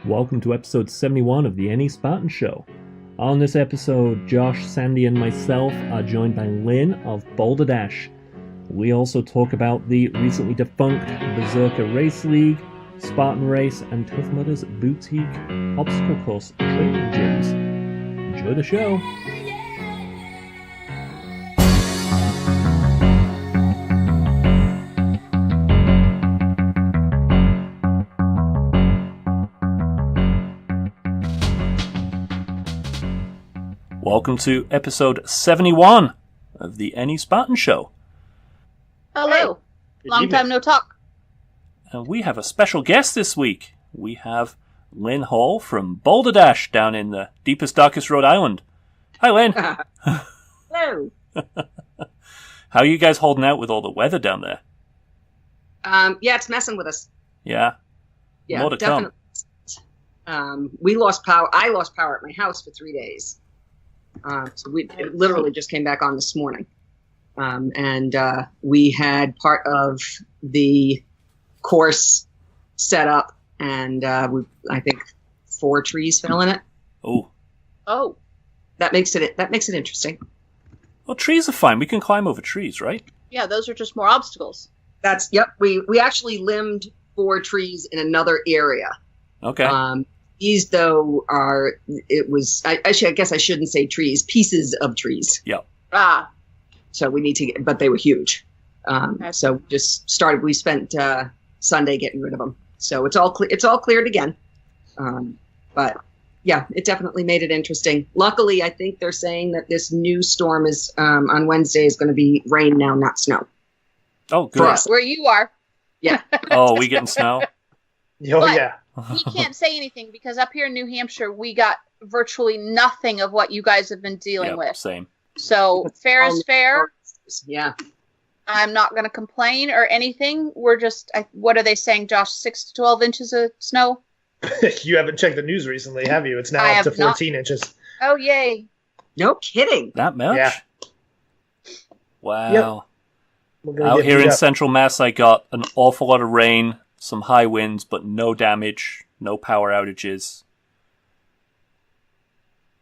Welcome to episode 71 of the Any Spartan Show. On this episode, Josh, Sandy, and myself are joined by Lynn of BoldrDash. We also talk about the recently defunct Bezerker Race League, Spartan Race, and Tough Mudder's boutique obstacle course training gyms. Enjoy the show! Welcome to episode 71 of the Any Spartan Show. Hello. Long time no talk. And we have a special guest this week. We have Lynn Hall from BoldrDash down in the deepest, darkest Rhode Island. Hi, Lynn. Hello. How are you guys holding out with all the weather down there? Yeah, it's messing with us. Yeah? Yeah, More to definitely. We lost power. I lost power at my house for 3 days. So it literally just came back on this morning. And we had part of the course set up, and I think 4 trees fell in it. Oh. That makes it interesting. Well, trees are fine. We can climb over trees, right? Yeah, those are just more obstacles. Yep. We actually limbed 4 trees in another area. Okay. These, though, I guess I shouldn't say trees, pieces of trees. Yep. So we need to get, but they were huge. So we spent Sunday getting rid of them. So it's all cleared again. But yeah, it definitely made it interesting. Luckily, I think they're saying that this new storm is, on Wednesday, is going to be rain now, not snow. Oh, good. For us. Where you are. Yeah. Oh, we getting snow? But yeah. We can't say anything because up here in New Hampshire, we got virtually nothing of what you guys have been dealing with. Same. So fair is fair. Yeah. I'm not going to complain or anything. We're just, what are they saying, Josh? 6 to 12 inches of snow? You haven't checked the news recently, have you? It's now I up to have not. 14 inches. Oh, yay. No kidding. That much? Yeah. Wow. Yep. Out here in central Mass, I got an awful lot of rain, some high winds, but no damage, no power outages.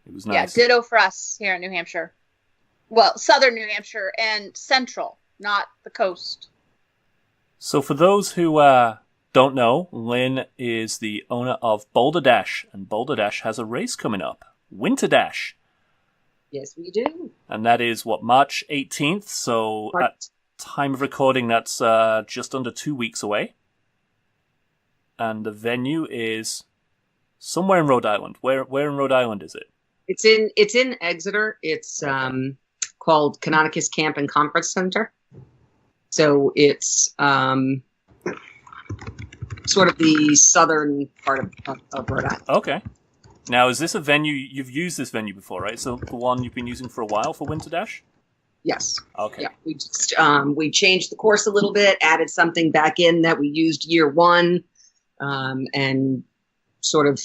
It was nice. Yeah, ditto for us here in New Hampshire. Well, southern New Hampshire and central, not the coast. So for those who don't know, Lynn is the owner of BoldrDash, and BoldrDash has a race coming up, WinterDash. Yes, we do. And that is, March 18th, so at time of recording, that's just under 2 weeks away. And the venue is somewhere in Rhode Island. Where in Rhode Island is it? It's in Exeter. It's called Canonicus Camp and Conference Center. So it's sort of the southern part of Rhode Island. Okay. Now, is this a venue, you've used this venue before, right? So the one you've been using for a while for WinterDash? Yes. Okay. Yeah, we just we changed the course a little bit, added something back in that we used year one, and sort of,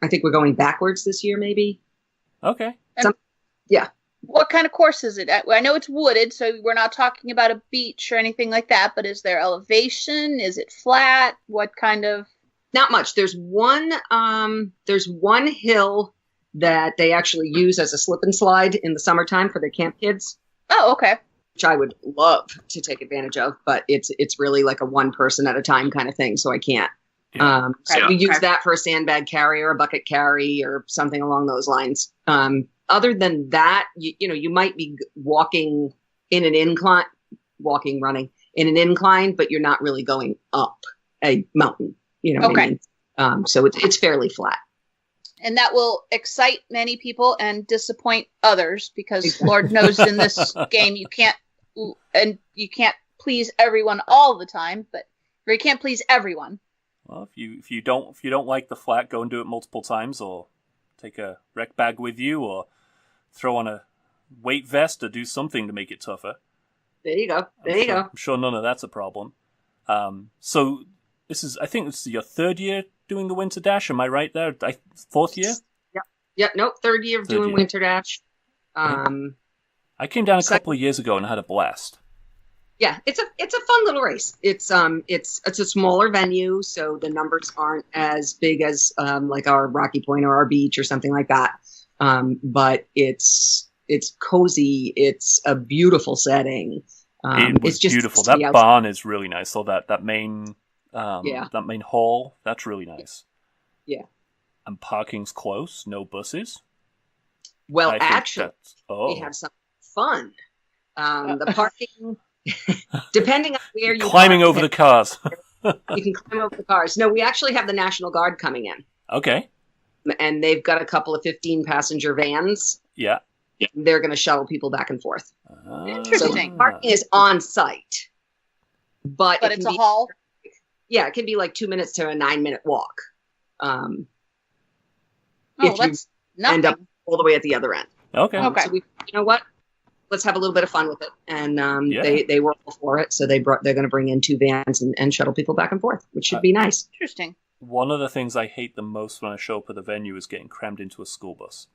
I think we're going backwards this year, maybe. Okay. Yeah. What kind of course is it? I know it's wooded, so we're not talking about a beach or anything like that, but is there elevation? Is it flat? What kind of... Not much. There's one hill that they actually use as a slip and slide in the summertime for their camp kids. Oh, okay. Which I would love to take advantage of, but it's really like a one person at a time kind of thing, so I can't. Yeah. So we use that for a sandbag carry or a bucket carry or something along those lines. Other than that, you might be running in an incline, but you're not really going up a mountain. You know what I mean? So it's fairly flat. And that will excite many people and disappoint others because Lord knows in this game you can't please everyone all the time, or you can't please everyone. Well, if you don't like the flat, go and do it multiple times, or take a rec bag with you, or throw on a weight vest, or do something to make it tougher. There you go. I'm sure none of that's a problem. So I think this is your 3rd year doing the WinterDash. Am I right there? 4th year? Yeah. Nope. 3rd year of doing WinterDash. I came down a couple of years ago and had a blast. Yeah, it's a fun little race. It's a smaller venue, so the numbers aren't as big as like our Rocky Point or our beach or something like that. But it's cozy. It's a beautiful setting. It was it's just beautiful. That barn is really nice. So that main that main hall, that's really nice. Yeah. And parking's close. No buses. Well, actually, we have some fun. The parking. Depending on where you're climbing over the cars. You can climb over the cars. No, we actually have the National Guard coming in. Okay. And they've got a couple of 15-passenger vans. Yeah. They're going to shuttle people back and forth. Interesting. So parking is on site. But it's a haul? Yeah, it can be like 2 minutes to a 9-minute walk. That's nothing. End up all the way at the other end. Okay. Okay. So you know what? Let's have a little bit of fun with it, and they were all for it. So they're going to bring in 2 vans and shuttle people back and forth, which should be nice. Interesting. One of the things I hate the most when I show up at the venue is getting crammed into a school bus.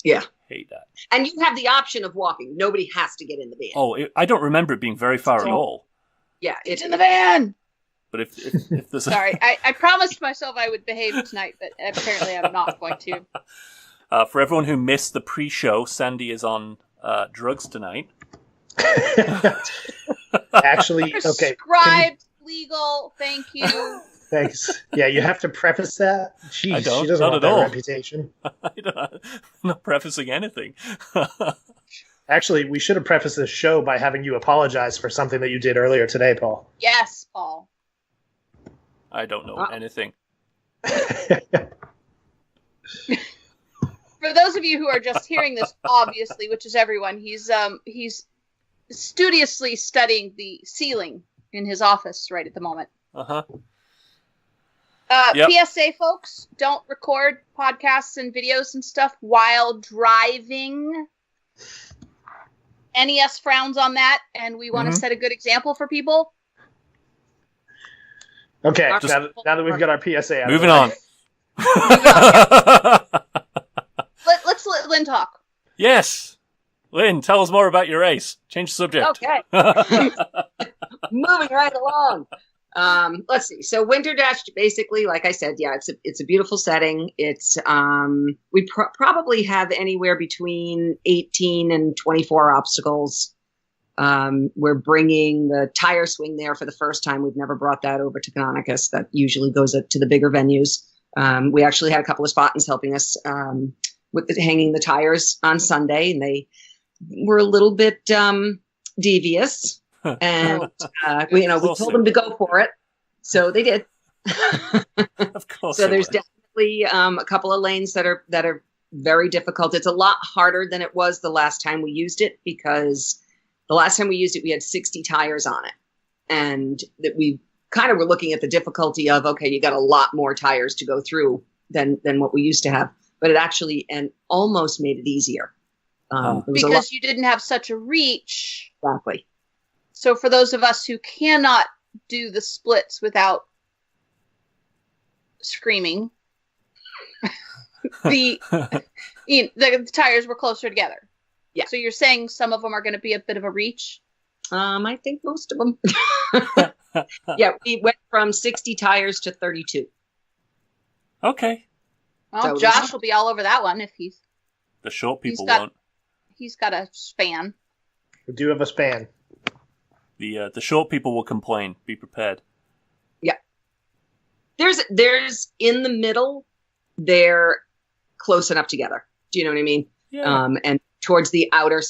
Yeah, hate that. And you have the option of walking. Nobody has to get in the van. Oh, I don't remember it being very far at all. Yeah, it's in the van. But if there's sorry, I promised myself I would behave tonight, but apparently I'm not going to. For everyone who missed the pre-show, Sandy is on drugs tonight. Actually, okay. Prescribed, legal, thank you. Thanks. Yeah, you have to preface that. Jeez, she doesn't not want at that all. reputation. I'm not prefacing anything. Actually, we should have prefaced this show by having you apologize for something that you did earlier today, Paul. Yes, Paul. I don't know anything. For those of you who are just hearing this, obviously, which is everyone, he's studiously studying the ceiling in his office right at the moment. Uh-huh. PSA, folks, don't record podcasts and videos and stuff while driving. NES frowns on that, and we want to set a good example for people. Okay, now that we've got our PSA out. Moving on. Let's let Lynn talk. Yes. Lynn, tell us more about your race. Change the subject. Okay. Moving right along. Let's see. So WinterDash, basically, like I said, yeah, it's a beautiful setting. It's we probably have anywhere between 18 and 24 obstacles. We're bringing the tire swing there for the first time. We've never brought that over to Canonicus. That usually goes to the bigger venues. We actually had a couple of Spartans helping us with hanging the tires on Sunday, and they were a little bit devious. And we told them to go for it, so they did. Of course. So there's definitely a couple of lanes that are very difficult. It's a lot harder than it was the last time we used it, because the last time we used it, we had 60 tires on it, and that we kind of were looking at the difficulty of, okay, you got a lot more tires to go through than what we used to have, but it actually almost made it easier. Because you didn't have such a reach. Exactly. So for those of us who cannot do the splits without screaming, the tires were closer together. Yeah. So you're saying some of them are going to be a bit of a reach? I think most of them. Yeah, we went from 60 tires to 32. Okay. Well, So Josh will be all over that one if he's... The short people got- won't. He's got a span. We do have a span. The short people will complain. Be prepared. Yeah. There's in the middle, they're close enough together. Do you know what I mean? Yeah. And towards the outer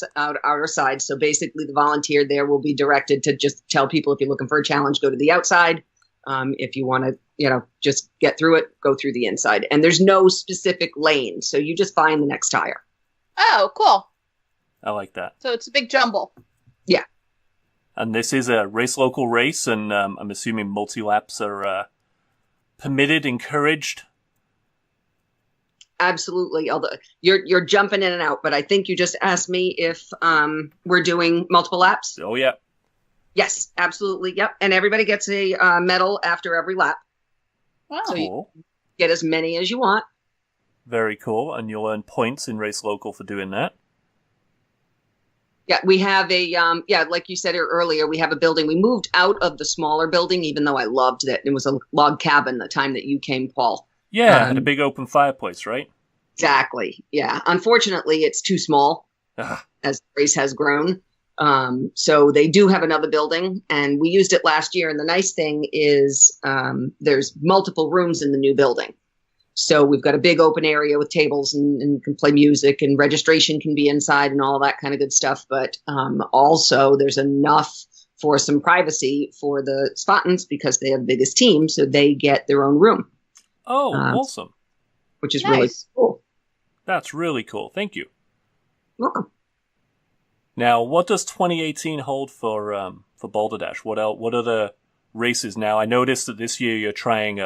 side. So basically the volunteer there will be directed to just tell people, if you're looking for a challenge, go to the outside. If you want to, just get through it, go through the inside. And there's no specific lane. So you just find the next tire. Oh, cool. I like that. So it's a big jumble. Yeah. And this is a race local race, and I'm assuming multi-laps are permitted, encouraged. Absolutely. Although you're jumping in and out, but I think you just asked me if we're doing multiple laps. Oh, yeah. Yes, absolutely. Yep. And everybody gets a medal after every lap. Wow. So Cool. you get as many as you want. Very cool. And you'll earn points in race local for doing that. Yeah, we have a like you said earlier, we have a building. We moved out of the smaller building, even though I loved it. It was a log cabin the time that you came, Paul. Yeah, had a big open fireplace, right? Exactly. Yeah. Unfortunately, it's too small as the race has grown. So they do have another building, and we used it last year. And the nice thing is there's multiple rooms in the new building. So we've got a big open area with tables and can play music, and registration can be inside and all that kind of good stuff. But also there's enough for some privacy for the Spartans because they have the biggest team. So they get their own room. Oh, awesome. Which is Nice. really cool. That's really cool. Thank you. Welcome. Now, what does 2018 hold for BoldrDash? What are the races now? I noticed that this year you're trying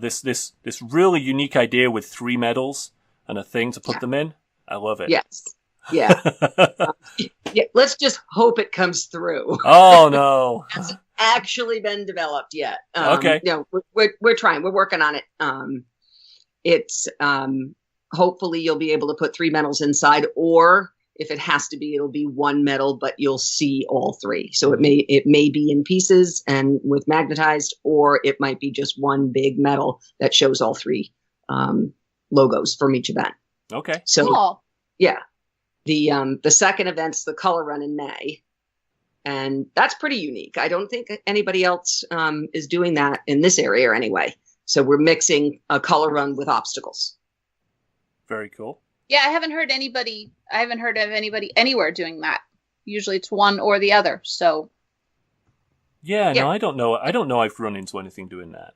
this really unique idea with 3 medals and a thing to put them in. I love it. Yes. Yeah. Yeah. Let's just hope it comes through. Oh no. It hasn't actually been developed yet. Okay. No, we're trying. We're working on it. It's hopefully you'll be able to put 3 medals inside, or if it has to be, it'll be 1 medal, but you'll see all 3. So it may be in pieces and with magnetized, or it might be just one big medal that shows all 3 logos from each event. Okay. So Cool. yeah, the second event's the color run in May, and that's pretty unique. I don't think anybody else is doing that in this area anyway. So we're mixing a color run with obstacles. Very cool. Yeah, I haven't heard of anybody anywhere doing that. Usually it's one or the other. So Yeah, no, I don't know. I don't know I've run into anything doing that.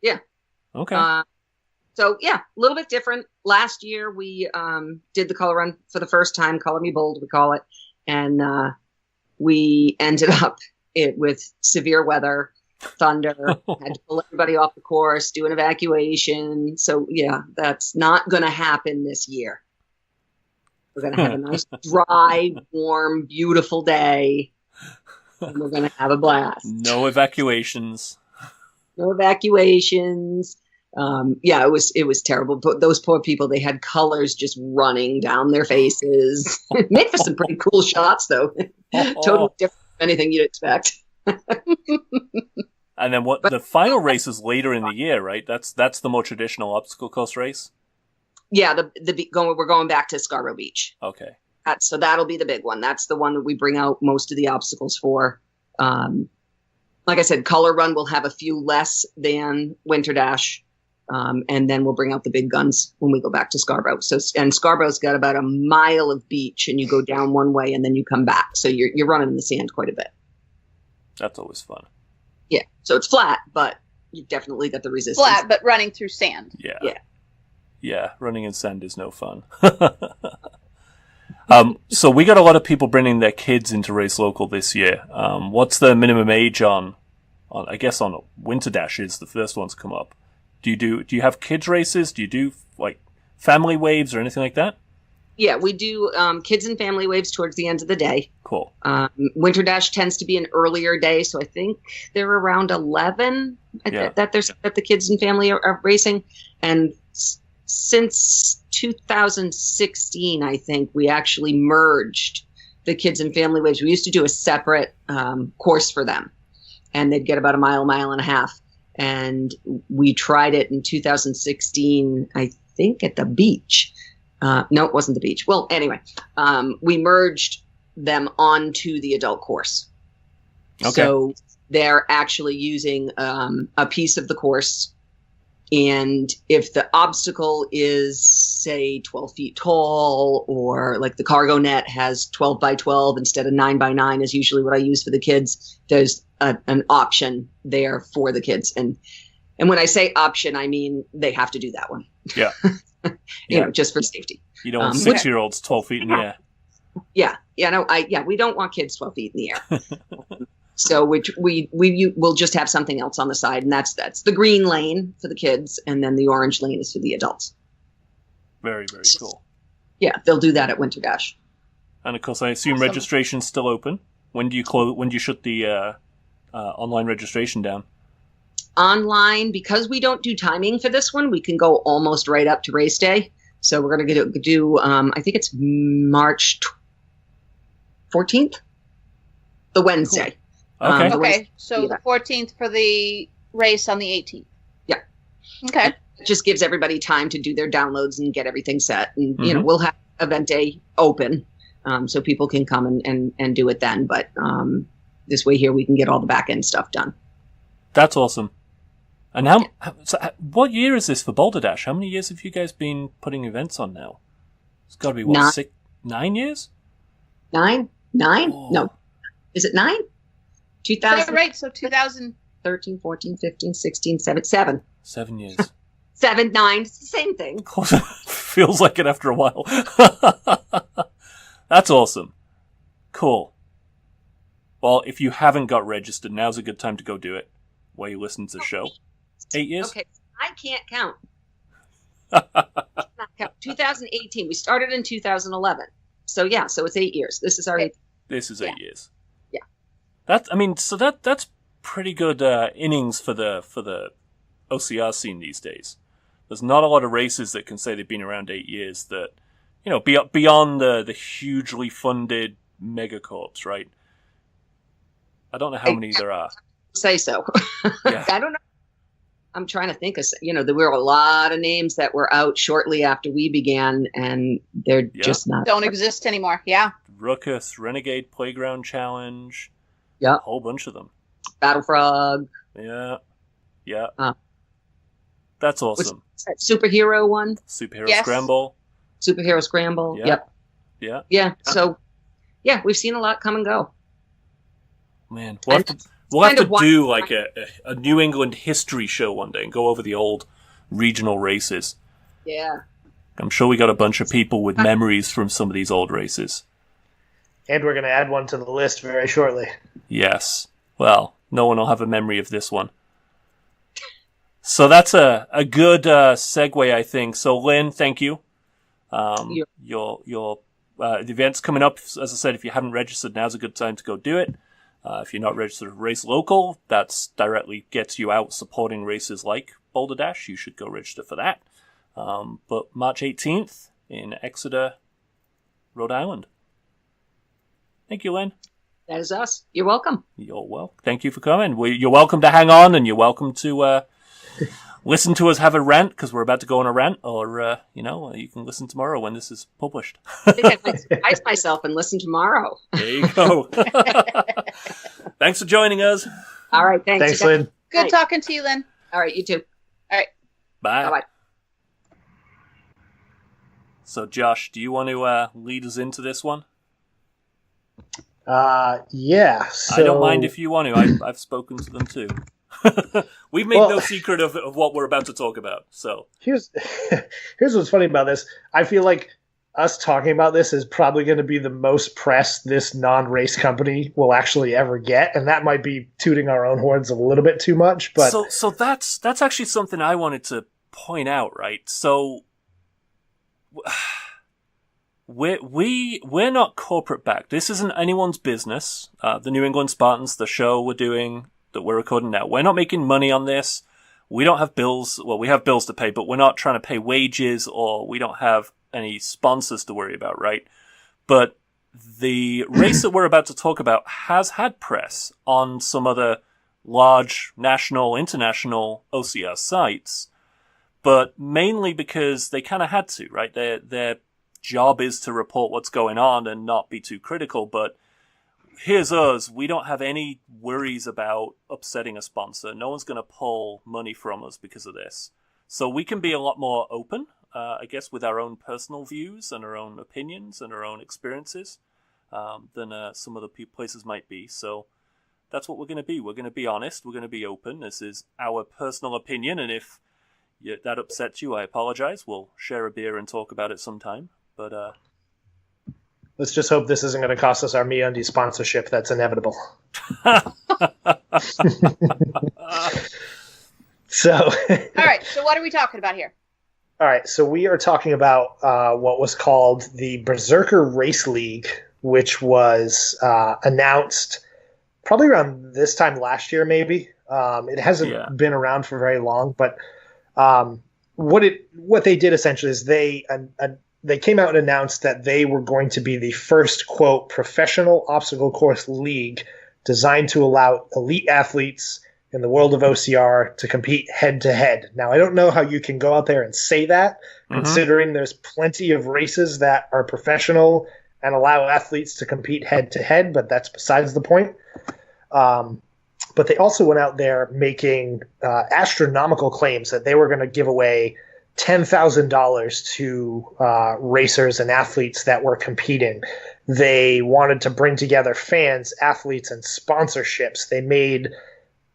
Yeah. Okay. So yeah, a little bit different. Last year we did the color run for the first time, Color Me Bold, we call it. And we ended up with severe weather, thunder, had to pull everybody off the course, do an evacuation. So yeah, that's not going to happen this year. We're going to have a nice, dry, warm, beautiful day. And we're going to have a blast. No evacuations. No evacuations. Yeah, it was terrible. But those poor people, they had colors just running down their faces. Made for some pretty cool shots, though. Totally different from anything you'd expect. And then the final race is later in the year, right? That's the more traditional obstacle course race. Yeah, we're going back to Scarborough Beach. Okay. So that'll be the big one. That's the one that we bring out most of the obstacles for. Like I said, Color Run will have a few less than WinterDash. And then we'll bring out the big guns when we go back to Scarborough. And Scarborough's got about a mile of beach, and you go down one way and then you come back. So you're running in the sand quite a bit. That's always fun. Yeah. So it's flat, but you've definitely got the resistance. flat, but running through sand. Yeah. Yeah. Yeah, running in sand is no fun. So we got a lot of people bringing their kids into Race Local this year. What's the minimum age on I guess on WinterDash is the first one to come up. Do you have kids races? Do you do like family waves or anything like that? Yeah, we do kids and family waves towards the end of the day. Cool. WinterDash tends to be an earlier day, so I think they're around 11 that the kids and family are racing. And since 2016, I think we actually merged the kids and family waves. We used to do a separate course for them, and they'd get about a mile and a half. And we tried it in 2016, I think, at the beach. No, it wasn't the beach. Well, anyway, we merged them onto the adult course. Okay. So they're actually using a piece of the course. And if the obstacle is, say, 12 feet tall, or like the cargo net has 12 by 12 instead of 9 by 9 is usually what I use for the kids, there's an option there for the kids. And when I say option, I mean they have to do that one. Yeah. you know, just for safety. You don't want 6-year-olds 12 feet in the air. Yeah. Yeah. No, we don't want kids 12 feet in the air. So we'll just have something else on the side, and that's the green lane for the kids, and then the orange lane is for the adults. Very, very cool. Yeah, they'll do that at WinterDash. And of course, I assume registration's still open. When do you shut the online registration down? Online, because we don't do timing for this one, we can go almost right up to race day. So we're going to do I think it's March 14th, the Wednesday. Cool. Okay. Okay, so the 14th for the race on the 18th. Yeah. Okay. It just gives everybody time to do their downloads and get everything set. And, Mm-hmm. we'll have event day open so people can come and do it then. But this way here we can get all the back end stuff done. That's awesome. And what year is this for BoldrDash? How many years have you guys been putting events on now? It's got to be, 9 years? 9? Oh. No. Is it 9? 2000. Right, so 2000. 13, 14, 15, 16, 7. 7 years. 7, 9. It's the same thing. Feels like it after a while. That's awesome. Cool. Well, if you haven't got registered, now's a good time to go do it while you listen to the show. 8 years? Okay, I can't count. Cannot count. 2018. We started in 2011. So yeah, so it's 8 years. This is our 8th. This is 8 years. Yeah. That's pretty good innings for the OCR scene these days. There's not a lot of races that can say they've been around 8 years that, beyond the hugely funded megacorps, right? I don't know how many there are. Say so. Yeah. I don't know. I'm trying to think of, there were a lot of names that were out shortly after we began, and they're just not. Don't exist anymore. Yeah. Ruckus, Renegade Playground Challenge. Yeah. A whole bunch of them. Battle Frog. Yeah. That's awesome. What's that superhero one? Superhero Yes. Scramble. Superhero Scramble. Yeah. Yep. Yeah. Yeah. So, yeah, we've seen a lot come and go. Man, we'll have to do like a New England history show one day and go over the old regional races. Yeah. I'm sure we got a bunch of people with memories from some of these old races. And we're going to add one to the list very shortly. Yes. Well, no one will have a memory of this one. So that's a good segue, I think. So, Lynn, thank you. The event's coming up. As I said, if you haven't registered, now's a good time to go do it. If you're not registered at Race Local, that's directly gets you out supporting races like BoldrDash. You should go register for that. But March 18th in Exeter, Rhode Island. Thank you, Lynn. That is us. You're welcome. You're welcome. Thank you for coming. You're welcome to hang on, and you're welcome to listen to us have a rant, because we're about to go on a rant, or, you can listen tomorrow when this is published. I think I might surprise myself and listen tomorrow. There you go. Thanks for joining us. All right. Thanks. Thanks, Lynn. Good Right. talking to you, Lynn. All right. You too. Bye. Bye-bye. So, Josh, do you want to lead us into this one? Yeah. So, I don't mind if you want to. I've spoken to them too. We've made no secret of what we're about to talk about. So here's what's funny about this. I feel like us talking about this is probably going to be the most press this non-race company will actually ever get, and that might be tooting our own horns a little bit too much. But so that's actually something I wanted to point out, right? So we're not corporate backed. This isn't anyone's business. The New England Spartans, the show we're doing that we're recording now, we're not making money on this. We don't have bills. Well, we have bills to pay, but we're not trying to pay wages, or we don't have any sponsors to worry about, right? But the race that we're about to talk about has had press on some other large national, international OCR sites, but mainly because they kind of had to, right? Their job is to report what's going on and not be too critical, but here's us. We don't have any worries about upsetting a sponsor. No one's going to pull money from us because of this. So we can be a lot more open, I guess, with our own personal views and our own opinions and our own experiences than some of the places might be. So that's what we're going to be. We're going to be honest. We're going to be open. This is our personal opinion. And if that upsets you, I apologize. We'll share a beer and talk about it sometime. But let's just hope this isn't going to cost us our MeUndies sponsorship. That's inevitable. So, All right. So what are we talking about here? all right. So we are talking about what was called the Bezerker Race League, which was announced probably around this time last year, maybe. It hasn't been around for very long, but what they did essentially is they they came out and announced that they were going to be the first, quote, professional obstacle course league designed to allow elite athletes in the world of OCR to compete head-to-head. Now, I don't know how you can go out there and say that, considering there's plenty of races that are professional and allow athletes to compete head-to-head, but that's besides the point. But they also went out there making astronomical claims that they were going to give away $10,000 to racers and athletes that were competing. They wanted to bring together fans, athletes, and sponsorships. They made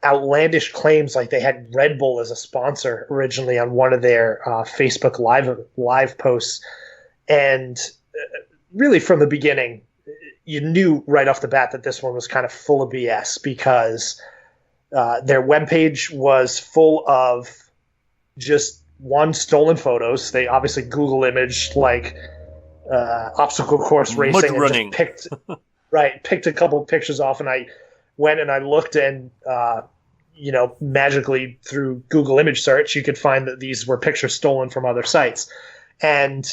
outlandish claims like they had Red Bull as a sponsor originally on one of their Facebook live posts. And really from the beginning, you knew right off the bat that this one was kind of full of BS because their webpage was full of just stolen photos. They obviously Google imaged like obstacle course racing Mud running. And just picked a couple of pictures off, and I went and I looked and magically through Google image search you could find that these were pictures stolen from other sites. And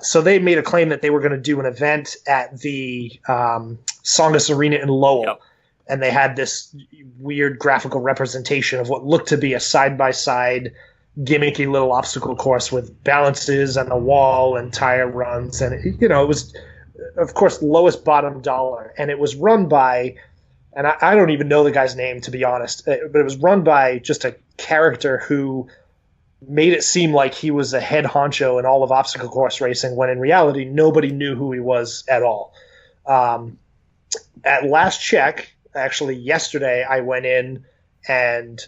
so they made a claim that they were going to do an event at the Songus Arena in Lowell. Yep. And they had this weird graphical representation of what looked to be a side-by-side gimmicky little obstacle course with balances and a wall and tire runs. And, it was, of course, lowest bottom dollar. And it was run by, and I don't even know the guy's name, to be honest, but it was run by just a character who made it seem like he was a head honcho in all of obstacle course racing, when in reality, nobody knew who he was at all. At last check, actually yesterday, I went in and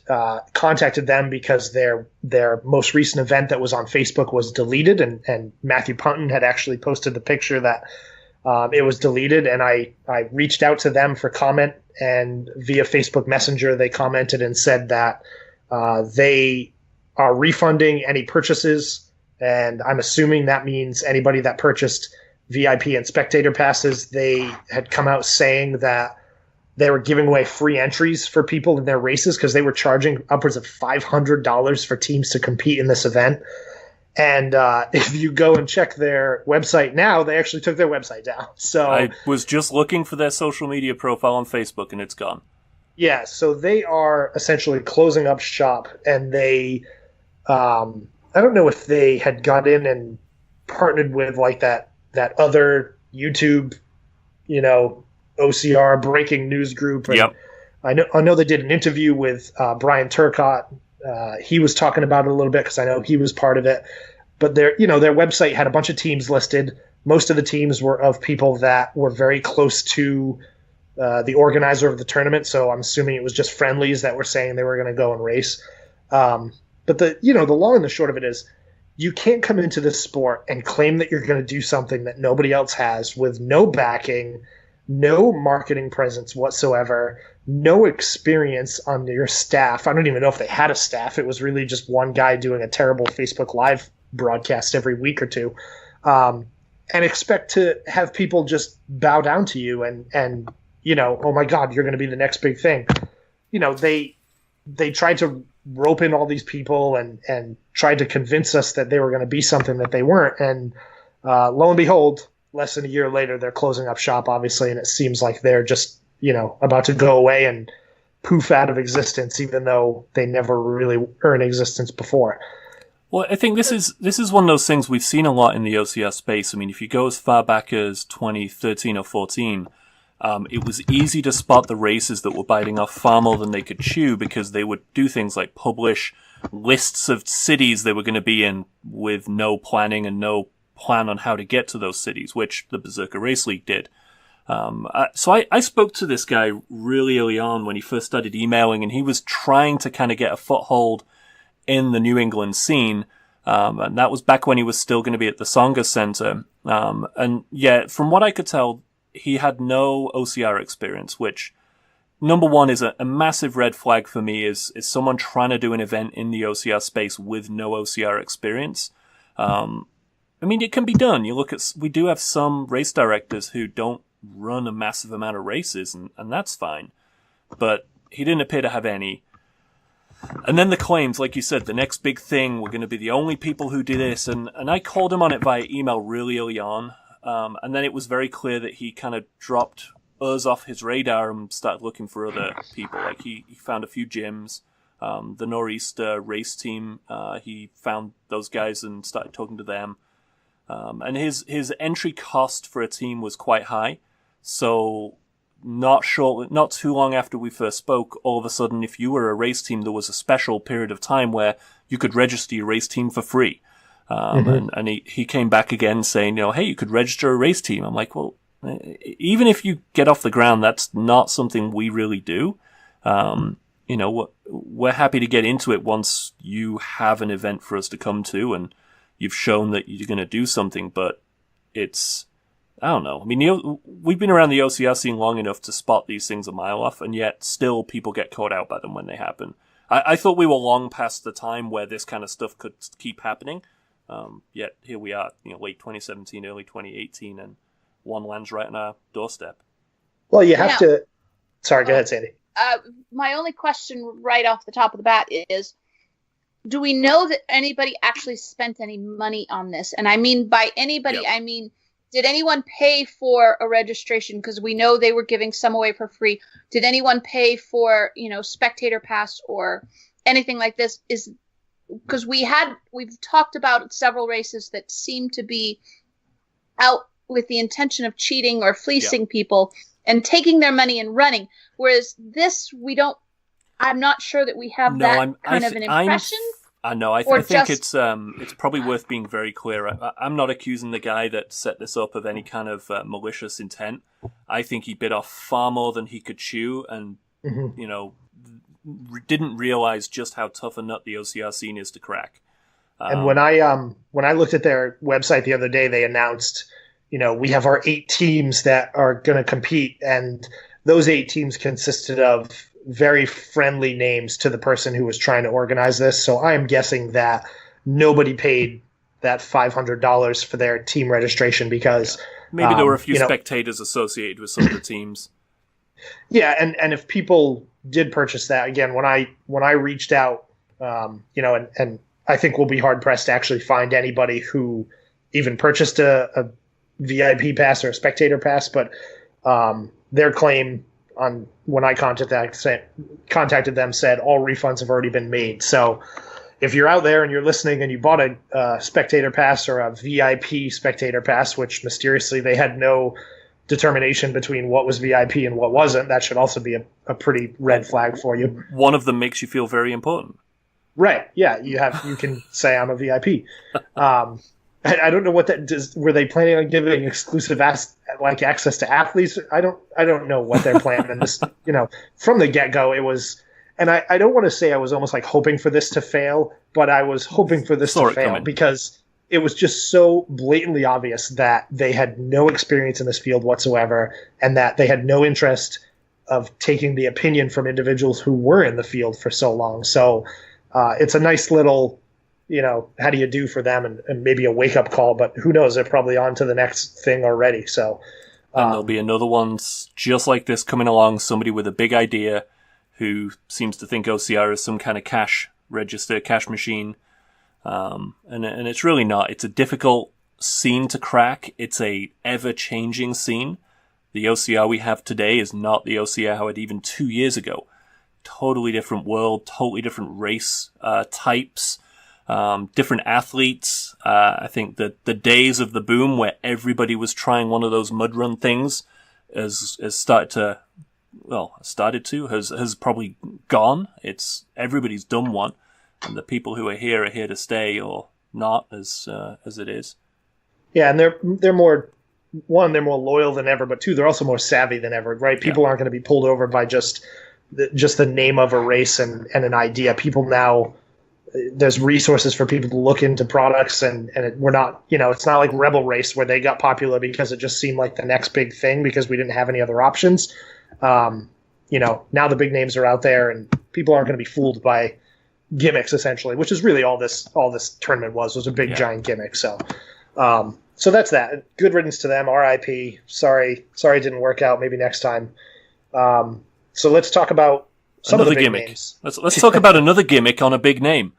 contacted them because their most recent event that was on Facebook was deleted, and Matthew Punton had actually posted the picture that it was deleted, and I reached out to them for comment, and via Facebook Messenger they commented and said that they are refunding any purchases, and I'm assuming that means anybody that purchased VIP and spectator passes. They had come out saying that they were giving away free entries for people in their races because they were charging upwards of $500 for teams to compete in this event. And if you go and check their website now, they actually took their website down. So I was just looking for their social media profile on Facebook, and it's gone. Yeah, so they are essentially closing up shop, and they I don't know if they had got in and partnered with like that other YouTube, OCR breaking news group. And yep. I know they did an interview with Brian Turcott. He was talking about it a little bit because I know he was part of it. But their website had a bunch of teams listed. Most of the teams were of people that were very close to the organizer of the tournament. So I'm assuming it was just friendlies that were saying they were going to go and race. But the long and the short of it is, you can't come into this sport and claim that you're going to do something that nobody else has with no backing, no marketing presence whatsoever, no experience on your staff. I don't even know if they had a staff. It was really just one guy doing a terrible Facebook Live broadcast every week or two, and expect to have people just bow down to you and oh my God, you're going to be the next big thing. They tried to rope in all these people and tried to convince us that they were going to be something that they weren't. And lo and behold, less than a year later, they're closing up shop, obviously, and it seems like they're just, about to go away and poof out of existence, even though they never really earned existence before. Well, I think this is one of those things we've seen a lot in the OCR space. I mean, if you go as far back as 2013 or 14, it was easy to spot the races that were biting off far more than they could chew, because they would do things like publish lists of cities they were going to be in with no planning and no plan on how to get to those cities, which the Bezerker Race League did. So I spoke to this guy really early on when he first started emailing, and he was trying to kind of get a foothold in the New England scene. And that was back when he was still going to be at the Songus Center. And yeah, from what I could tell, he had no OCR experience, which, number one, is a massive red flag for me, is someone trying to do an event in the OCR space with no OCR experience. I mean, it can be done. We do have some race directors who don't run a massive amount of races, and that's fine. But he didn't appear to have any. And then the claims, like you said, the next big thing, we're going to be the only people who do this. And I called him on it via email really early on. And then it was very clear that he kind of dropped us off his radar and started looking for other people. Like he found a few gyms, the Nor'easter race team. He found those guys and started talking to them. And his entry cost for a team was quite high. So not too long after we first spoke, all of a sudden, if you were a race team, there was a special period of time where you could register your race team for free. And he came back again saying, hey, you could register a race team. I'm like, well, even if you get off the ground, that's not something we really do. We're happy to get into it once you have an event for us to come to and you've shown that you're going to do something, but it's, I don't know. I mean, we've been around the OCR scene long enough to spot these things a mile off, and yet still people get caught out by them when they happen. I thought we were long past the time where this kind of stuff could keep happening. Yet here we are, late 2017, early 2018, and one lands right on our doorstep. Well, you have to. Sorry, go ahead, Sandy. My only question right off the top of the bat is, do we know that anybody actually spent any money on this? And I mean, by anybody, I mean, did anyone pay for a registration? Because we know they were giving some away for free. Did anyone pay for, spectator pass or anything like this? Because we've talked about several races that seem to be out with the intention of cheating or fleecing people and taking their money and running. Whereas this, I'm not sure that we have that kind of an impression. I know. I think it's probably worth being very clear. I'm not accusing the guy that set this up of any kind of malicious intent. I think he bit off far more than he could chew, and didn't realize just how tough a nut the OCR scene is to crack. And when I looked at their website the other day, they announced, we have our 8 teams that are going to compete, and those 8 teams consisted of very friendly names to the person who was trying to organize this. So I am guessing that nobody paid that $500 for their team registration because maybe there were a few spectators associated with some of the teams. Yeah, and if people did purchase that, again, when I reached out, and I think we'll be hard pressed to actually find anybody who even purchased a VIP pass or a spectator pass, but their claim on when I contacted them said all refunds have already been made. So if you're out there and you're listening and you bought a spectator pass or a VIP spectator pass, which mysteriously they had no determination between what was VIP and what wasn't, that should also be a pretty red flag for you. One of them makes you feel very important. Right. Yeah. You can say I'm a VIP. I don't know what that does. Were they planning on giving exclusive access to athletes? I don't know what they're planning. This, from the get-go, it was, and I don't want to say I was almost like hoping for this to fail, but I was hoping for this to fail because it was just so blatantly obvious that they had no experience in this field whatsoever, and that they had no interest of taking the opinion from individuals who were in the field for so long. So it's a nice little, how do you do for them, and maybe a wake-up call, but who knows, they're probably on to the next thing already. So and there'll be another one just like this coming along, somebody with a big idea who seems to think OCR is some kind of cash register, cash machine. And it's really not. It's a difficult scene to crack. It's a ever-changing scene. The OCR we have today is not the OCR I had even 2 years ago. Totally different world, totally different race types, different athletes. I think that the days of the boom where everybody was trying one of those mud run things has probably gone. Everybody's done one. And the people who are here to stay, or not, as it is. Yeah, and they're more loyal than ever, but 2, they're also more savvy than ever, right? People aren't going to be pulled over by just the name of a race and an idea. People now, there's resources for people to look into products, and we're not, it's not like Rebel Race where they got popular because it just seemed like the next big thing because we didn't have any other options. Now the big names are out there, and people aren't going to be fooled by gimmicks, essentially, which is really all this tournament was a big giant gimmick. So that's that. Good riddance to them. RIP. Sorry it didn't work out. Maybe next time. So let's talk about some of the Another big gimmick. names. Let's talk about another gimmick on a big name.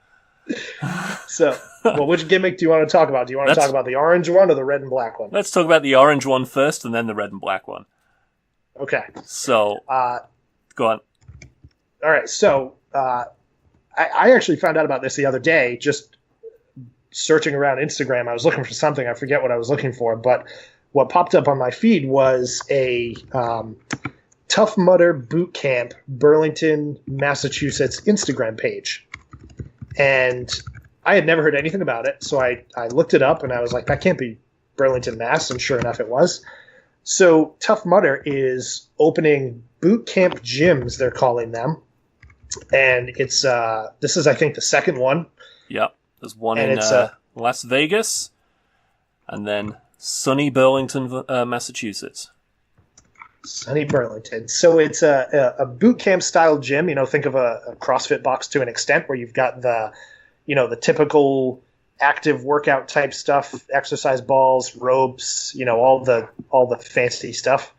So, well, which gimmick do you want to talk about? Do you want to talk about the orange one or the red and black one? Let's talk about the orange one first, and then the red and black one. Okay. So, go on. All right. So, I actually found out about this the other day, just searching around Instagram. I was looking for something. I forget what I was looking for, but what popped up on my feed was a Tough Mudder Boot Camp, Burlington, Massachusetts Instagram page. And I had never heard anything about it, so I looked it up, and I was like, that can't be Burlington, Mass, and sure enough, it was. So Tough Mudder is opening boot camp gyms, they're calling them. And it's this is, I think, the second one. Yep. There's one in Las Vegas, and then sunny Burlington, Massachusetts. Sunny Burlington. So it's a boot camp style gym. Think of a CrossFit box to an extent, where you've got the typical active workout type stuff, exercise balls, ropes, all the fancy stuff.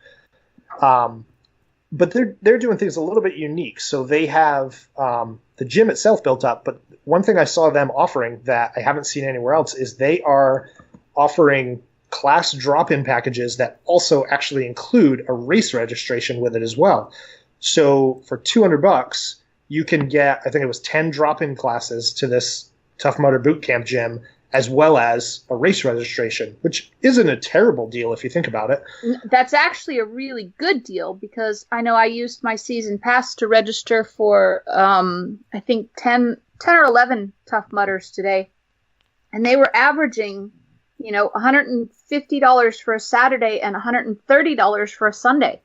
But they're doing things a little bit unique. So they have the gym itself built up, but one thing I saw them offering that I haven't seen anywhere else is they are offering class drop-in packages that also actually include a race registration with it as well. So for $200, you can get, I think it was 10 drop-in classes to this Tough Mudder Bootcamp gym, as well as a race registration, which isn't a terrible deal if you think about it. That's actually a really good deal, because I know I used my season pass to register for, I think 10 or 11 Tough Mudders today. And they were averaging, $150 for a Saturday and $130 for a Sunday.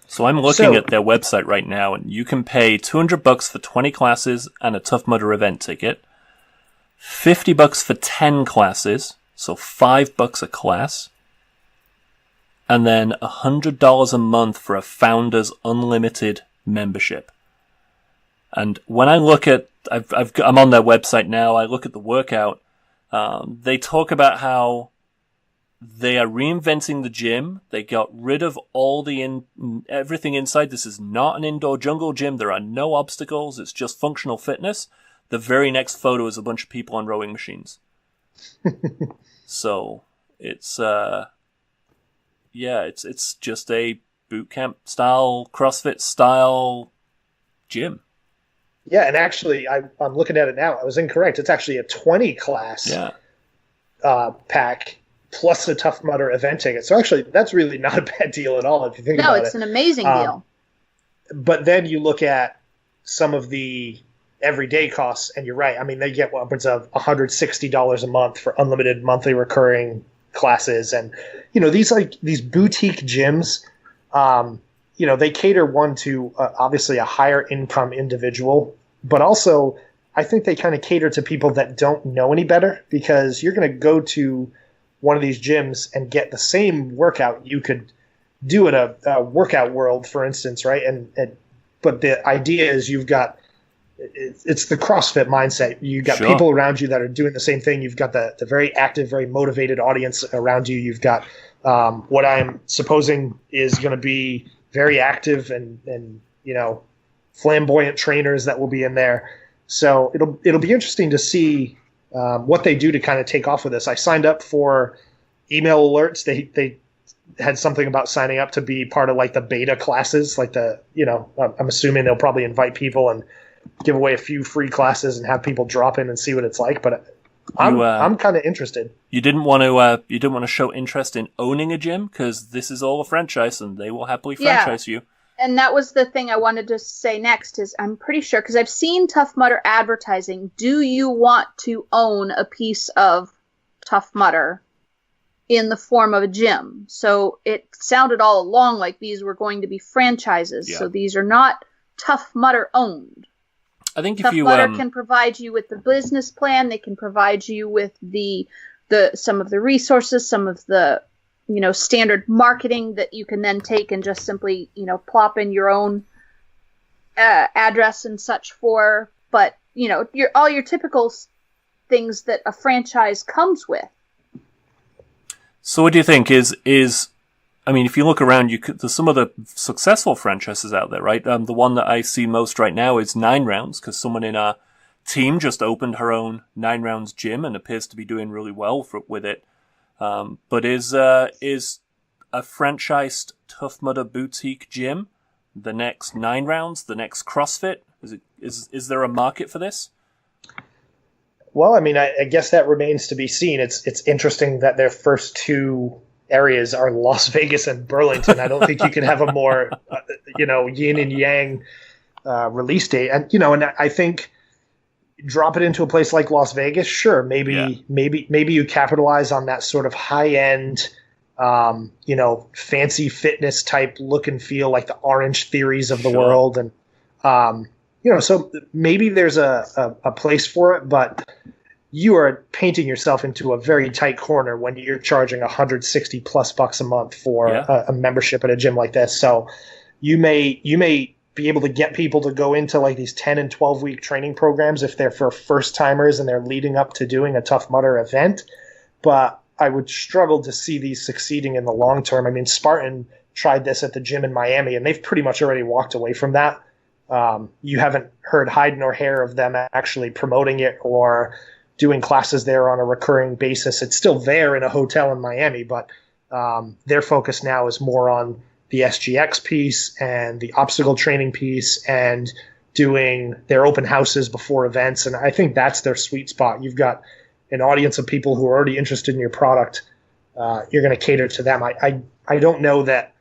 So I'm looking at their website right now, and you can pay $200 for 20 classes and a Tough Mudder event ticket, $50 for 10 classes, so $5 a class, and then $100 a month for a Founders Unlimited membership. And when I look at, I'm on their website now, I look at the workout, they talk about how they are reinventing the gym. They got rid of all everything inside. This is not an indoor jungle gym. There are no obstacles. It's just functional fitness. The very next photo is a bunch of people on rowing machines. So it's it's just a boot camp style, CrossFit style gym. Yeah, and actually, I'm looking at it now. I was incorrect. It's actually a 20 class pack plus a Tough Mudder event ticket. So actually, that's really not a bad deal at all if you think about it. No, it's an amazing deal. But then you look at some of the everyday costs, and you're right. I mean, they get upwards of $160 a month for unlimited monthly recurring classes, and these boutique gyms. They cater to obviously a higher income individual, but also I think they kind of cater to people that don't know any better, because you're going to go to one of these gyms and get the same workout you could do at a workout world, for instance, right? But the idea is it's the CrossFit mindset. You've got people around you that are doing the same thing. You've got the very active, very motivated audience around you. You've got what I'm supposing is going to be very active and flamboyant trainers that will be in there. So it'll be interesting to see what they do to kind of take off with this. I signed up for email alerts. They had something about signing up to be part of like the beta classes, like I'm assuming they'll probably invite people and give away a few free classes and have people drop in and see what it's like. But I'm kind of interested. You didn't want to show interest in owning a gym, because this is all a franchise and they will happily franchise you. And that was the thing I wanted to say next is I'm pretty sure, because I've seen Tough Mudder advertising, do you want to own a piece of Tough Mudder in the form of a gym? So it sounded all along like these were going to be franchises. Yeah. So these are not Tough Mudder owned. I think Tough Mudder can provide you with the business plan. They can provide you with the some of the resources, some of the standard marketing that you can then take and just simply plop in your own address and such for. But all your typical things that a franchise comes with. So what do you think? Is I mean, if you look around, there's some of the successful franchises out there, right? The one that I see most right now is 9 Rounds, because someone in our team just opened her own 9 Rounds gym and appears to be doing really well with it. But is a franchised Tough Mudder boutique gym the next 9 Rounds, the next CrossFit? Is there a market for this? Well, I mean, I guess that remains to be seen. It's interesting that their first 2 areas are Las Vegas and Burlington. I don't think you can have a more, yin and yang release date. And and I think drop it into a place like Las Vegas. Sure, maybe you capitalize on that sort of high end, fancy fitness type look and feel, like the Orange Theories of the world, and so maybe there's a place for it, but you are painting yourself into a very tight corner when you're charging $160+ a month for a membership at a gym like this. So you may be able to get people to go into like these 10 and 12 week training programs if they're for first timers and they're leading up to doing a Tough Mudder event. But I would struggle to see these succeeding in the long term. I mean, Spartan tried this at the gym in Miami, and they've pretty much already walked away from that. You haven't heard hide nor hair of them actually promoting it or doing classes there on a recurring basis. It's still there in a hotel in Miami, but their focus now is more on the SGX piece and the obstacle training piece and doing their open houses before events. And I think that's their sweet spot. You've got an audience of people who are already interested in your product. You're going to cater to them. I don't know that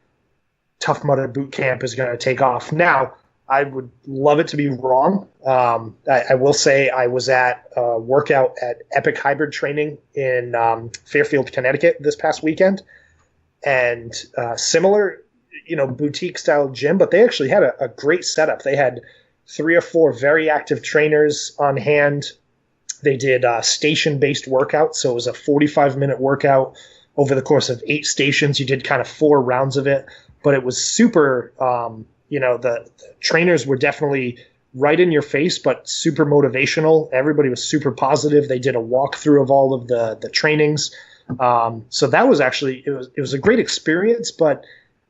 Tough Mudder Boot Camp is going to take off. Now, I would love it to be wrong. I will say I was at a workout at Epic Hybrid Training in Fairfield, Connecticut this past weekend. And similar, boutique style gym, but they actually had a great setup. They had 3 or 4 very active trainers on hand. They did station-based workouts. So it was a 45-minute workout over the course of 8 stations. You did kind of 4 rounds of it, but it was super, the trainers were definitely right in your face, but super motivational. Everybody was super positive. They did a walkthrough of all of the trainings. So that was actually, it was a great experience, but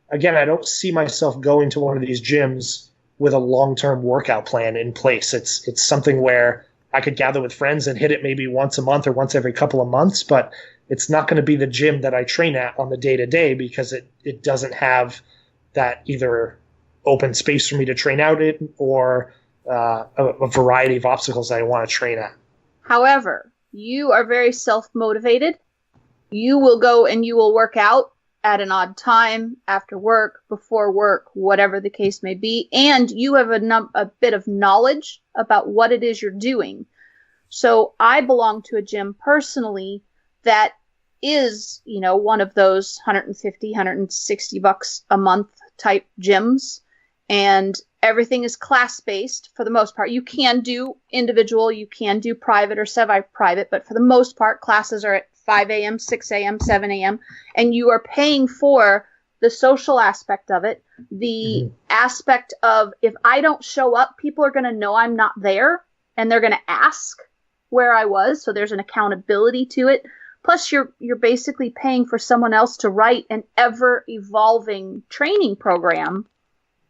again, I don't see myself going to one of these gyms with a long-term workout plan in place. It's something where I could gather with friends and hit it maybe once a month or once every couple of months, but it's not going to be the gym that I train at on the day-to-day because it doesn't have that either open space for me to train out in or a variety of obstacles that I want to train at. However, you are very self-motivated. You will go and you will work out at an odd time, after work, before work, whatever the case may be, and you have a bit of knowledge about what it is you're doing. So I belong to a gym personally that is, one of those $150, $160 a month type gyms, and everything is class-based for the most part. You can do individual, you can do private or semi-private, but for the most part, classes are at 5 a.m., 6 a.m., 7 a.m., and you are paying for the social aspect of it, the aspect of if I don't show up, people are going to know I'm not there, and they're going to ask where I was, so there's an accountability to it. Plus, you're basically paying for someone else to write an ever-evolving training program,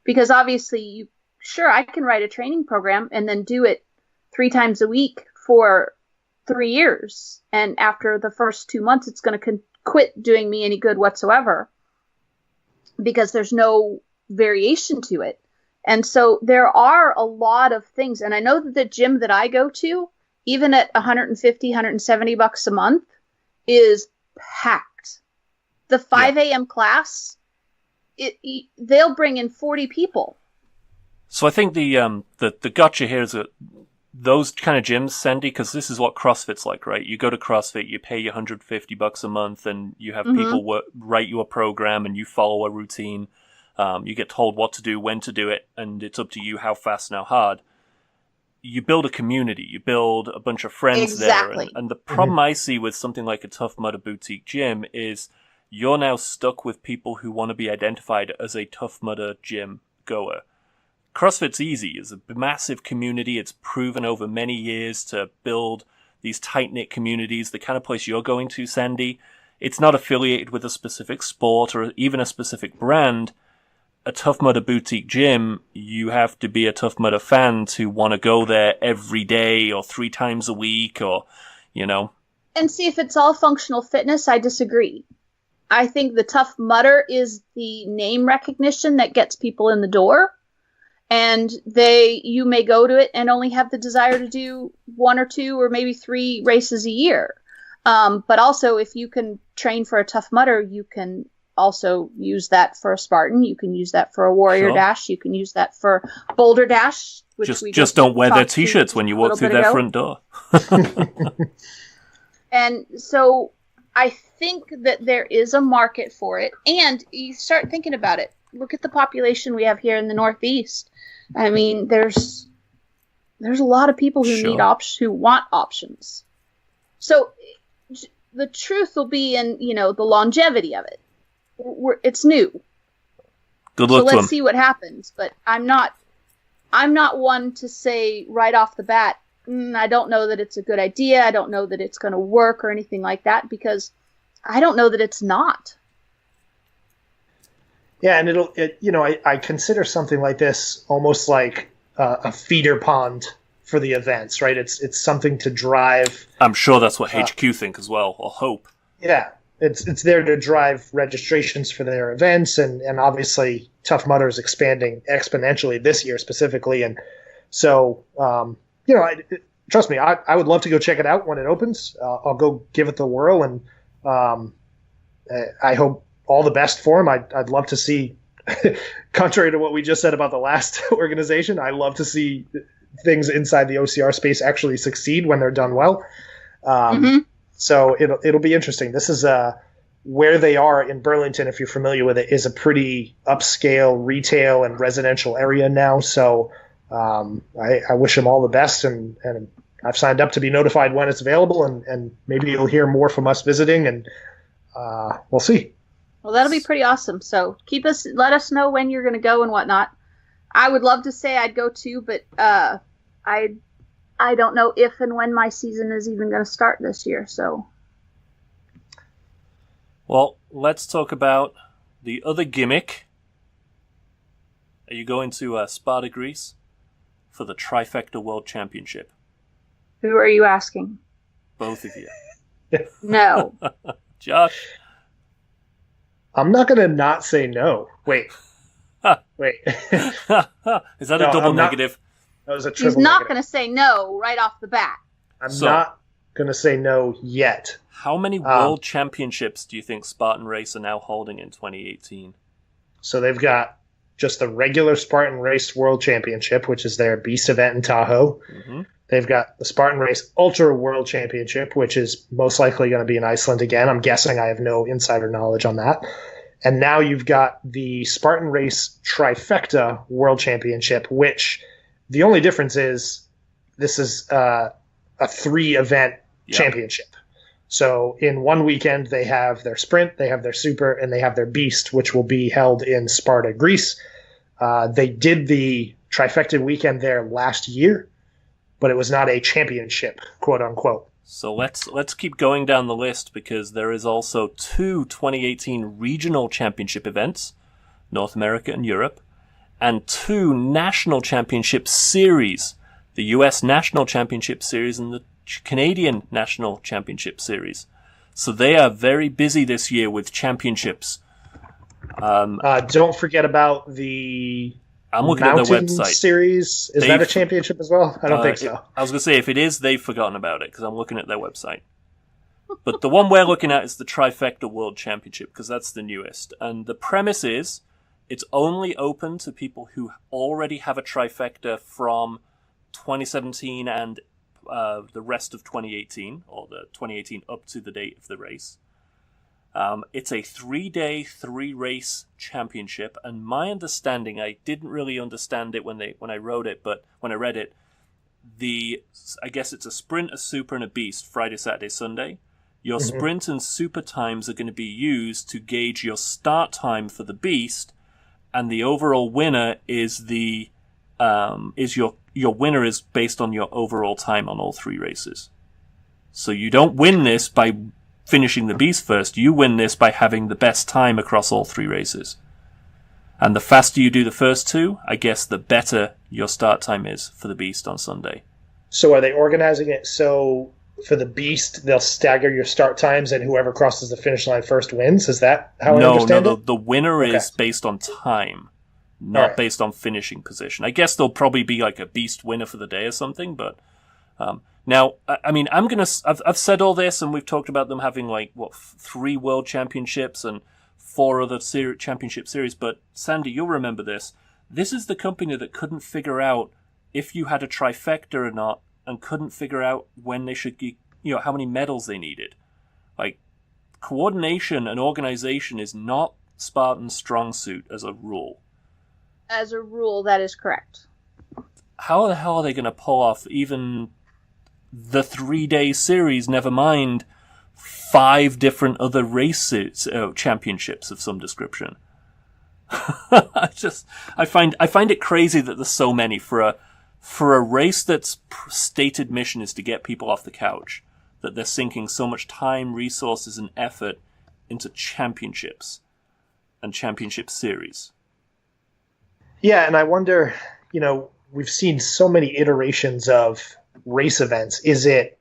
because obviously, I can write a training program and then do it 3 times a week for 3 years. And after the first 2 months, it's going to quit doing me any good whatsoever because there's no variation to it. And so there are a lot of things. And I know that the gym that I go to, even at $150, $170 a month, is packed. The 5 a.m. class, they'll bring in 40 people. So I think the gotcha here is that those kind of gyms, Sandy, because this is what CrossFit's like, right? You go to CrossFit, you pay $150 a month, and you have people write you a program, and you follow a routine. You get told what to do, when to do it, and it's up to you how fast and how hard. You build a community. You build a bunch of friends there. And the problem I see with something like a Tough Mudder boutique gym is you're now stuck with people who want to be identified as a Tough Mudder gym goer. CrossFit's easy. It's a massive community. It's proven over many years to build these tight-knit communities. The kind of place you're going to, Sandy, it's not affiliated with a specific sport or even a specific brand. A Tough Mudder boutique gym, you have to be a Tough Mudder fan to want to go there every day or 3 times a week or, you know. And see, if it's all functional fitness, I disagree. I think the Tough Mudder is the name recognition that gets people in the door. And you may go to it and only have the desire to do 1 or 2 or maybe 3 races a year. But also, if you can train for a Tough Mudder, you can also use that for a Spartan. You can use that for a Warrior Dash. You can use that for BoldrDash. Which just don't wear their T-shirts when you walk through their front door. And so I think that there is a market for it. And you start thinking about it. Look at the population we have here in the Northeast. I mean, there's a lot of people who need who want options. So the truth will be in, the longevity of it. It's new. Good luck so to let's see what happens. But I'm not one to say right off the bat, I don't know that it's a good idea. I don't know that it's going to work or anything like that, because I don't know that it's not. Yeah, and I consider something like this almost like a feeder pond for the events, right? It's something to drive. I'm sure that's what HQ think as well, or hope. Yeah, it's there to drive registrations for their events, and obviously Tough Mudder is expanding exponentially this year specifically, and so trust me, I would love to go check it out when it opens. I'll go give it the whirl, and I hope all the best for him. I'd love to see, contrary to what we just said about the last organization, I love to see things inside the OCR space actually succeed when they're done well. So it'll be interesting. This is where they are in Burlington, if you're familiar with it, is a pretty upscale retail and residential area now. So I wish them all the best, and I've signed up to be notified when it's available, and maybe you'll hear more from us visiting, and we'll see. Well, that'll be pretty awesome. So let us know when you're going to go and whatnot. I would love to say I'd go too, but I don't know if and when my season is even going to start this year. So, well, let's talk about the other gimmick. Are you going to Sparta, Greece, for the Trifecta World Championship? Who are you asking? Both of you. No. Josh? I'm not going to not say no. Wait. Wait. Is that a double negative? That was a triple He's not negative. going to say no right off the bat. I'm not going to say no yet. How many world championships do you think Spartan Race are now holding in 2018? So they've got just the regular Spartan Race World Championship, which is their Beast event in Tahoe. Mm-hmm. They've got the Spartan Race Ultra World Championship, which is most likely going to be in Iceland again. I'm guessing. I have no insider knowledge on that. And now you've got the Spartan Race Trifecta World Championship, which the only difference is this is a 3-event championship. So in one weekend, they have their sprint, they have their super, and they have their beast, which will be held in Sparta, Greece. They did the Trifecta weekend there last year, but it was not a championship, quote unquote. So let's keep going down the list, because there is also 2 2018 regional championship events, North America and Europe, and 2 national championship series, the US National Championship Series and the Canadian National Championship Series. So they are very busy this year with championships. Don't forget about the I'm looking at their Mountain website. Series. Is that a championship as well? I don't think so. I was going to say, if it is, they've forgotten about it, because I'm looking at their website. But the one we're looking at is the Trifecta World Championship, because that's the newest. And the premise is, it's only open to people who already have a Trifecta from 2017 and the rest of 2018, or the 2018 up to the date of the race. It's a 3-day, 3-race championship, and my understanding, I didn't really understand it when I wrote it, but when I read it, I guess it's a sprint, a super, and a beast, Friday, Saturday, Sunday. Your sprint and super times are going to be used to gauge your start time for the beast, and the overall winner is your winner is based on your overall time on all 3 races. So you don't win this by finishing the beast first. You win this by having the best time across all 3 races. And the faster you do the first 2, I guess the better your start time is for the beast on Sunday. So are they organizing it so for the beast they'll stagger your start times and whoever crosses the finish line first wins? Is that how I understand it? The winner is based on time, not based on finishing position. I guess there'll probably be like a beast winner for the day or something, but now, I mean, I've said all this, and we've talked about them having 3 world championships and 4 other championship series, but Sandy, you'll remember this. This is the company that couldn't figure out if you had a trifecta or not, and couldn't figure out when they should get, how many medals they needed. Like, coordination and organization is not Spartan's strong suit as a rule. As a rule, that is correct. How the hell are they going to pull off even the 3-day series, never mind 5 different other races, championships of some description? I find it crazy that there's so many for a race that's stated mission is to get people off the couch, that they're sinking so much time, resources, and effort into championships and championship series. Yeah, and I wonder, we've seen so many iterations of race events. Is it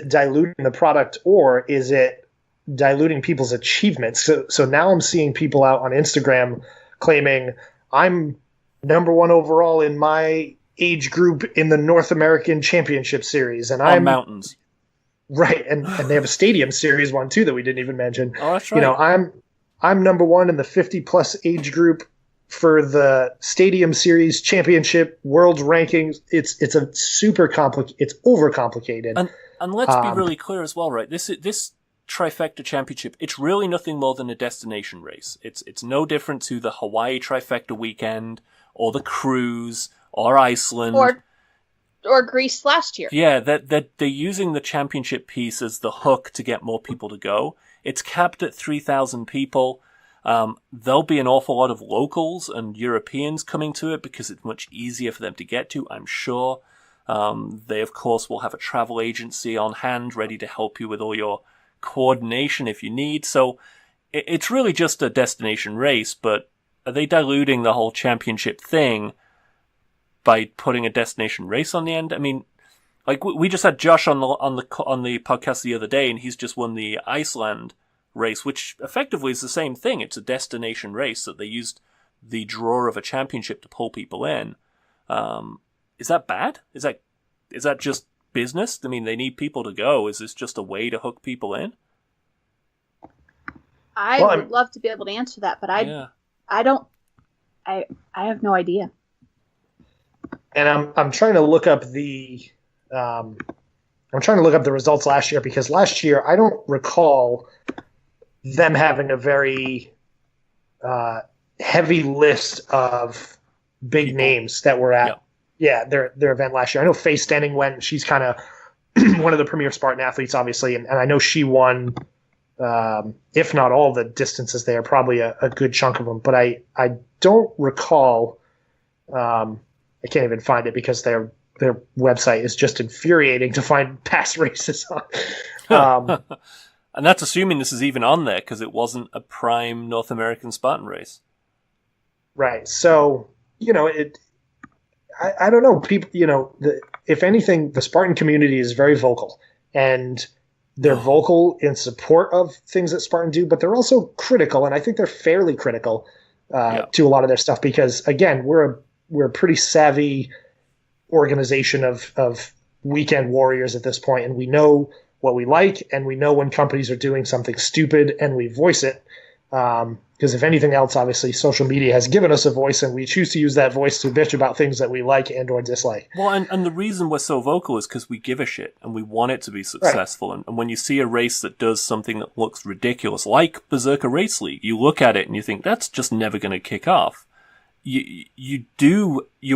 diluting the product, or is it diluting people's achievements? So now I'm seeing people out on Instagram claiming I'm number 1 overall in my age group in the North American Championship Series, and I'm mountains, right? And they have a stadium series one too that we didn't even mention. Oh, that's right. I'm number 1 in the 50+ age group for the Stadium Series Championship World Rankings. It's a super it's overcomplicated. And let's be really clear as well, right? This Trifecta Championship, it's really nothing more than a destination race. It's no different to the Hawaii Trifecta Weekend or the Cruise or Iceland or Greece last year. Yeah, they're using the championship piece as the hook to get more people to go. It's capped at 3,000 people. There'll be an awful lot of locals and Europeans coming to it because it's much easier for them to get to, I'm sure. They, of course, will have a travel agency on hand ready to help you with all your coordination if you need. So it's really just a destination race, but are they diluting the whole championship thing by putting a destination race on the end? I mean, like we just had Josh on the podcast the other day, and he's just won the Iceland race, which effectively is the same thing. It's a destination race that they used the draw of a championship to pull people in. Is that bad? Is that just business? I mean, they need people to go. Is this just a way to hook people in? I would love to be able to answer that, but I don't. I have no idea. And I'm trying to look up the results last year, because last year I don't recall them having a very heavy list of big names that were at their event last year. I know Faye Stenning went. She's kind of one of the premier Spartan athletes, obviously, and I know she won, if not all the distances there, probably a good chunk of them. But I don't recall. I can't even find it because their website is just infuriating to find past races on. And that's assuming this is even on there, because it wasn't a prime North American Spartan race. Right. So, I don't know. People, if anything, the Spartan community is very vocal, and they're vocal in support of things that Spartan do, but they're also critical, and I think they're fairly critical to a lot of their stuff, because, again, we're a pretty savvy organization of weekend warriors at this point, and we know what we like, and we know when companies are doing something stupid, and we voice it. Because if anything else, obviously, social media has given us a voice, and we choose to use that voice to bitch about things that we like and or dislike. Well, and the reason we're so vocal is because we give a shit, and we want it to be successful. Right. And when you see a race that does something that looks ridiculous, like Bezerker Race League, you look at it and you think, that's just never going to kick off. You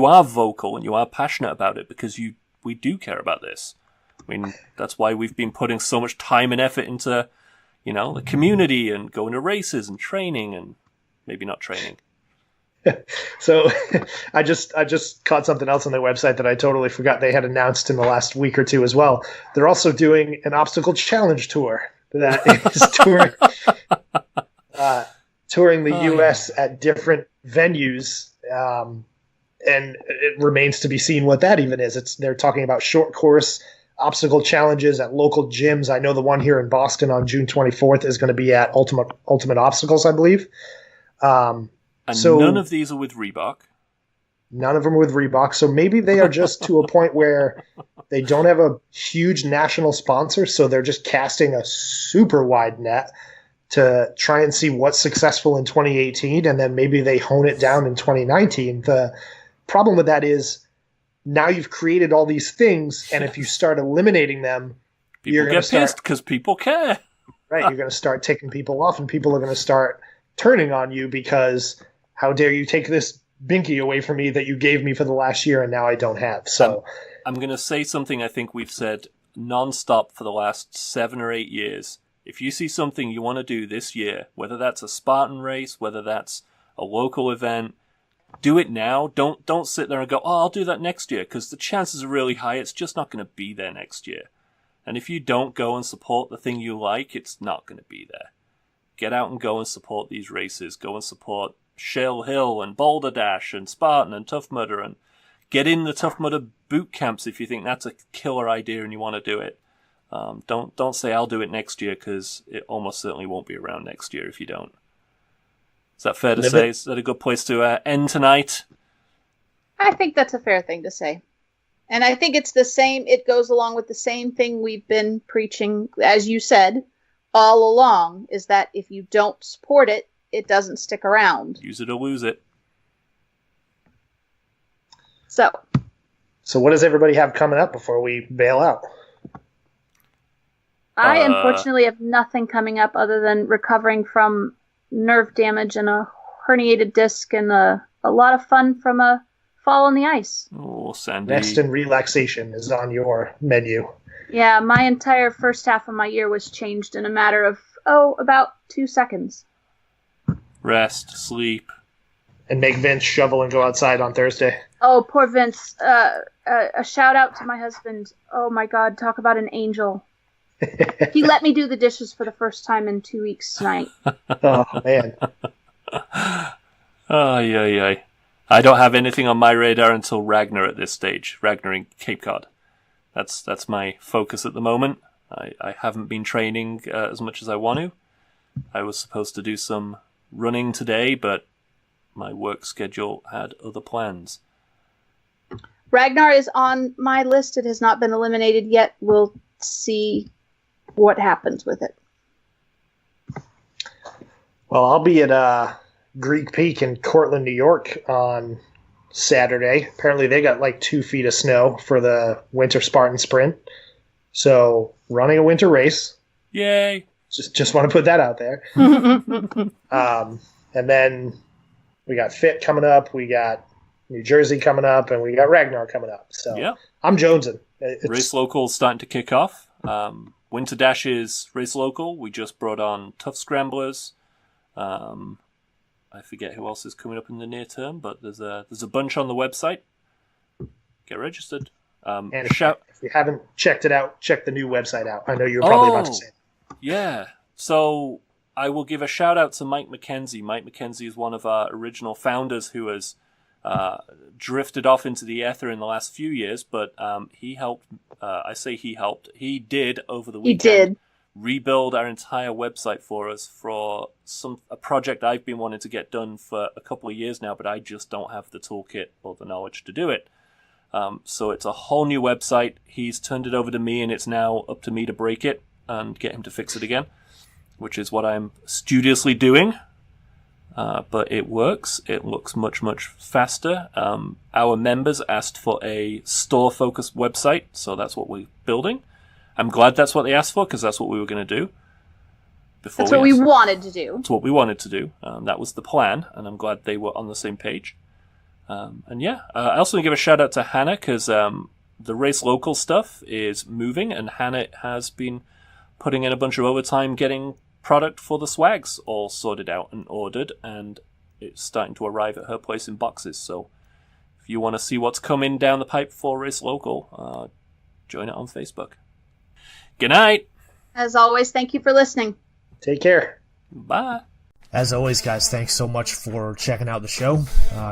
are vocal and you are passionate about it because we do care about this. I mean, that's why we've been putting so much time and effort into, the community and going to races and training, and maybe not training. So I just caught something else on their website that I totally forgot they had announced in the last week or two as well. They're also doing an obstacle challenge tour that is touring the U.S. at different venues, and it remains to be seen what that even is. They're talking about short course obstacle challenges at local gyms. I know the one here in Boston on June 24th is going to be at Ultimate Obstacles, I believe. And so none of these are with Reebok. None of them are with Reebok. So maybe they are just to a point where they don't have a huge national sponsor, so they're just casting a super wide net to try and see what's successful in 2018, and then maybe they hone it down in 2019. The problem with that is now you've created all these things, and if you start eliminating them, people get pissed because people care. Right, you're going to start taking people off, and people are going to start turning on you because how dare you take this binky away from me that you gave me for the last year and now I don't have. So I'm going to say something I think we've said nonstop for the last 7 or 8 years. If you see something you want to do this year, whether that's a Spartan race, whether that's a local event, do it now. Don't sit there and go, oh, I'll do that next year, because the chances are really high it's just not going to be there next year. And if you don't go and support the thing you like, it's not going to be there. Get out and go and support these races. Go and support Shale Hill and BoldrDash and Spartan and Tough Mudder, and get in the Tough Mudder boot camps if you think that's a killer idea and you want to do it. Don't say I'll do it next year, because it almost certainly won't be around next year if you don't. Is that fair to say? Is that a good place to end tonight? I think that's a fair thing to say. And I think it's the same, it goes along with the same thing we've been preaching, as you said, all along, is that if you don't support it, it doesn't stick around. Use it or lose it. So what does everybody have coming up before we bail out? I unfortunately have nothing coming up other than recovering from nerve damage and a herniated disc and a lot of fun from a fall on the ice. Oh, Sandy. Rest and relaxation is on your menu. Yeah, my entire first half of my year was changed in a matter of, about 2 seconds. Rest, sleep. And make Vince shovel and go outside on Thursday. Oh, poor Vince. A shout out to my husband. Oh my God, talk about an angel. He let me do the dishes for the first time in 2 weeks tonight. Oh, man. Ay. I don't have anything on my radar until Ragnar at this stage. Ragnar in Cape Cod. That's my focus at the moment. I haven't been training as much as I want to. I was supposed to do some running today, but my work schedule had other plans. Ragnar is on my list. It has not been eliminated yet. We'll see what happens with it. Well, I'll be at Greek Peak in Cortland, New York on Saturday. Apparently they got like 2 feet of snow for the Winter Spartan Sprint. So running a winter race. Yay. Just want to put that out there. And then we got Fit coming up. We got New Jersey coming up, and we got Ragnar coming up. So yeah. I'm jonesing. Race Local starting to kick off. WinterDash is Race Local. We just brought on Tough Scramblers. I forget who else is coming up in the near term, but there's a bunch on the website. Get registered. And if you haven't checked it out, check the new website out. I know you were probably about to say it. Yeah. So I will give a shout out to Mike McKenzie. Mike McKenzie is one of our original founders who has drifted off into the ether in the last few years, but he helped. I say he helped. He did over the weekend. He did. Rebuild our entire website for us for a project I've been wanting to get done for a couple of years now, but I just don't have the toolkit or the knowledge to do it. So it's a whole new website. He's turned it over to me, and it's now up to me to break it and get him to fix it again, which is what I'm studiously doing. But it works. It looks much, much faster. Our members asked for a store-focused website, so that's what we're building. I'm glad that's what they asked for, because that's what we were going to do. That's what we wanted to do. That's what we wanted to do. That was the plan, and I'm glad they were on the same page. I also want to give a shout out to Hannah, because the Race Local stuff is moving, and Hannah has been putting in a bunch of overtime getting product for the swags all sorted out and ordered, and it's starting to arrive at her place in boxes. So if you want to see what's coming down the pipe for Race Local, join it on Facebook. Good night. As always, thank you for listening. Take care. Bye. As always, guys, thanks so much for checking out the show.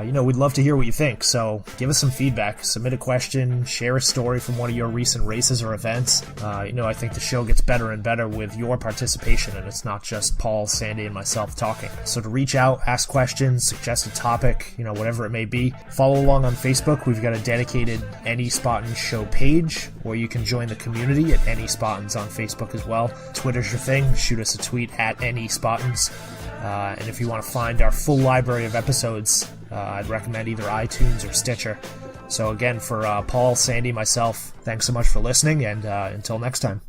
We'd love to hear what you think, so give us some feedback. Submit a question, share a story from one of your recent races or events. I think the show gets better and better with your participation, and it's not just Paul, Sandy, and myself talking. So to reach out, ask questions, suggest a topic, whatever it may be. Follow along on Facebook. We've got a dedicated Any Spottin' Show page, or you can join the community at Any Spottins on Facebook as well. Twitter's your thing. Shoot us a tweet at Any Spottins. And if you want to find our full library of episodes, I'd recommend either iTunes or Stitcher. So again, for Paul, Sandy, myself, thanks so much for listening, and until next time.